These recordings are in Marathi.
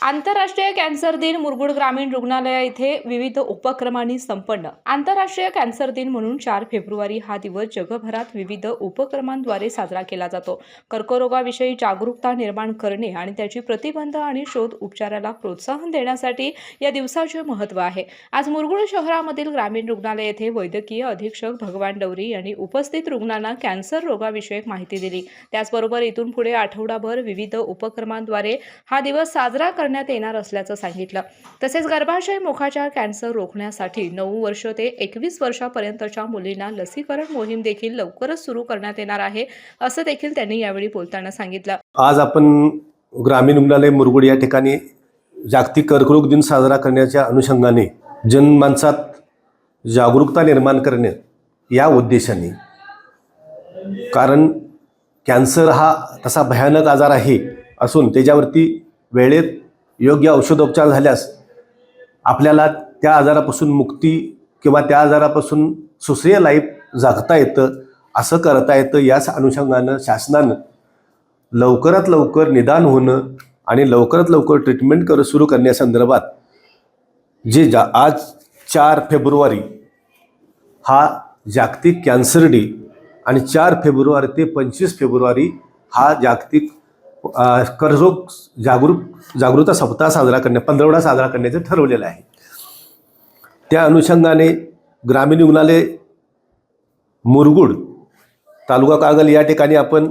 आंतरराष्ट्रीय कॅन्सर दिन मुरगुड ग्रामीण रुग्णालय येथे विविध उपक्रमांनी संपन्न. आंतरराष्ट्रीय कॅन्सर दिन म्हणून 4 फेब्रुवारी हा दिवस जगभरात विविध उपक्रमांद्वारे साजरा केला जातो. कर्करोगाविषयी जागरूकता निर्माण करणे आणि त्याची प्रतिबंध आणि शोध उपचाराला प्रोत्साहन देण्यासाठी या दिवसाचे महत्त्व आहे. आज मुरगुड शहरामधील ग्रामीण रुग्णालय येथे वैद्यकीय अधीक्षक भगवान डवरी यांनी उपस्थित रुग्णांना कॅन्सर रोगाविषयक माहिती दिली. त्याचबरोबर इथून पुढे आठवडाभर विविध उपक्रमांद्वारे हा दिवस साजरा करण्यात येणार असल्याचं सांगितलं. तसेच गर्भाशय मुखाच्या कॅन्सर रोखण्यासाठी 9 वर्ष ते 21 वर्षापर्यंतच्या मुलींना लसीकरण मोहीम देखील लवकरच सुरू करण्यात येणार आहे, असं देखील त्यांनी यावेळी बोलताना सांगितलं. आज आपण ग्रामीण रुग्णालय मुरगुड या ठिकाणी जागतिक कर्करोग दिन साजरा करण्याच्या अनुषंगाने जनमानसात जागरूकता निर्माण करणे या उद्देशाने, कारण कॅन्सर हा तसा भयानक आजार आहे असून त्याच्यावरती वेळेत योग्य औषधोपचार झाल्यास आपल्याला त्या आजारापासून मुक्ती किंवा त्या आजारापासून सुसह्य लाईफ जगता येतं, असं करता येतं. याच अनुषंगानं शासनानं लवकरात लवकर निदान होणं आणि लवकरात लवकर ट्रीटमेंट सुरू करण्यासंदर्भात जे आज 4 फेब्रुवारी हा जागतिक कॅन्सर डे आणि 4 फेब्रुवारी ते 25 फेब्रुवारी हा जागतिक कर्करोग जागरूकता सप्ताह साजरा पंधरवडा साजरा करण्याचं ठरवलेलं आहे. त्या अनुषंगाने ग्रामीण रुग्णालय मुरगुड तालुका कागल या ठिकाणी आपण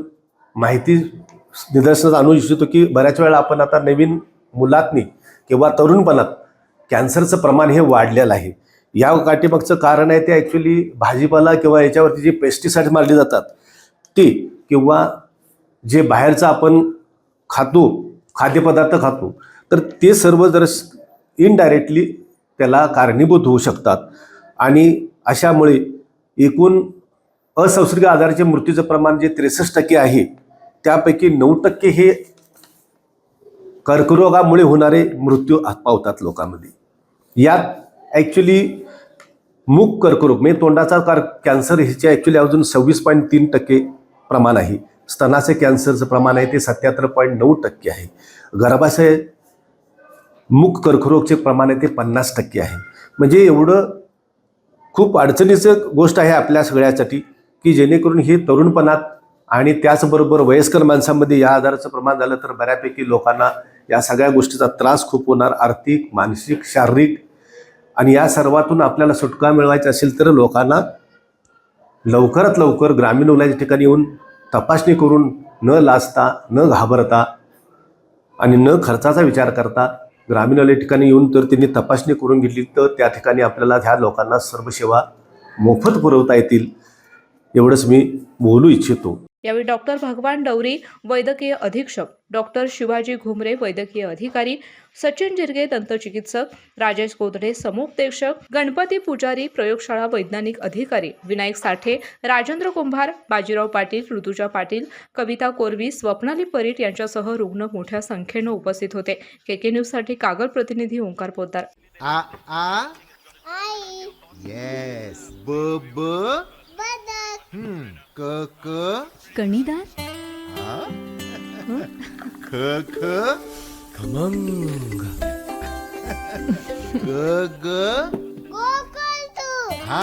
माहिती निदर्शनास आणू इच्छितो की बऱ्याच वेळा आपण आता नवीन मुलातनी किंवा तरुणपणात कॅन्सरचं प्रमाण हे वाढलेलं आहे. या पाठीमागचं कारण आहे ते ॲक्च्युली भाजीपाला किंवा याच्यावरती जे पेस्टिसाइड्स मारले जातात ते, किंवा जे बाहेरचं आपण खातो खाद्यपदार्थ खातो, तर ते सर्व जर इनडायरेक्टली त्याला कारणीभूत होऊ शकतात. आणि अशामुळे एकूण असंसर्गिक आजाराचे मृत्यूचं प्रमाण जे 63% आहे त्यापैकी 9% हे कर्करोगामुळे होणारे मृत्यू पावतात लोकांमध्ये. यात ॲक्च्युली मूक कर्करोग म्हणजे तोंडाचा कॅन्सर ह्याचे ॲक्च्युली अजून 26.3% प्रमाण आहे. स्तनाचे कॅन्सरचं प्रमाण आहे ते 77.9% आहे. गर्भाशय मुख कर्करोगचे प्रमाण आहे ते 50% आहे. म्हणजे एवढं खूप अडचणीचं गोष्ट आहे आपल्या सगळ्यासाठी की जेणेकरून हे तरुणपणात आणि त्याचबरोबर वयस्कर माणसांमध्ये या आजाराचं प्रमाण झालं तर बऱ्यापैकी लोकांना या सगळ्या गोष्टीचा त्रास खूप होणार, आर्थिक, मानसिक, शारीरिक. आणि या सर्वातून आपल्याला सुटका मिळवायची असेल तर लोकांना लवकरात लवकर ग्रामीण रुग्णालयाच्या ठिकाणी येऊन तपासणी करून न लाजता, न घाबरता आणि न खर्चाचा विचार करता ग्रामीण रुग्णालय ठिकाणी येऊन तर त्यांनी तपासणी करून घेतली तर त्या ठिकाणी आपल्याला ह्या लोकांना सर्व सेवा मोफत पुरवता येतील, एवढंच मी बोलू इच्छितो. यावेळी डॉक्टर भगवान डवरी वैद्यकीय अधीक्षक, डॉक्टर शिवाजी घुमरे वैद्यकीय अधिकारी, सचिन जिरगे दंतचिकित्सक, राजेश गोदडे समुपदेशक, गणपती पुजारी प्रयोगशाळा वैज्ञानिक अधिकारी, विनायक साठे, राजेंद्र कुंभार, बाजीराव पाटील, ऋतुजा पाटील, कविता कोरवी, स्वप्नाली परीट यांच्यासह रुग्ण मोठ्या संख्येनं उपस्थित होते. केके न्यूजसाठी कागल प्रतिनिधी ओंकार पोद्दार. आ आ आई येस ब ब बदक क क कणीदार, ख ख खमंग ग ग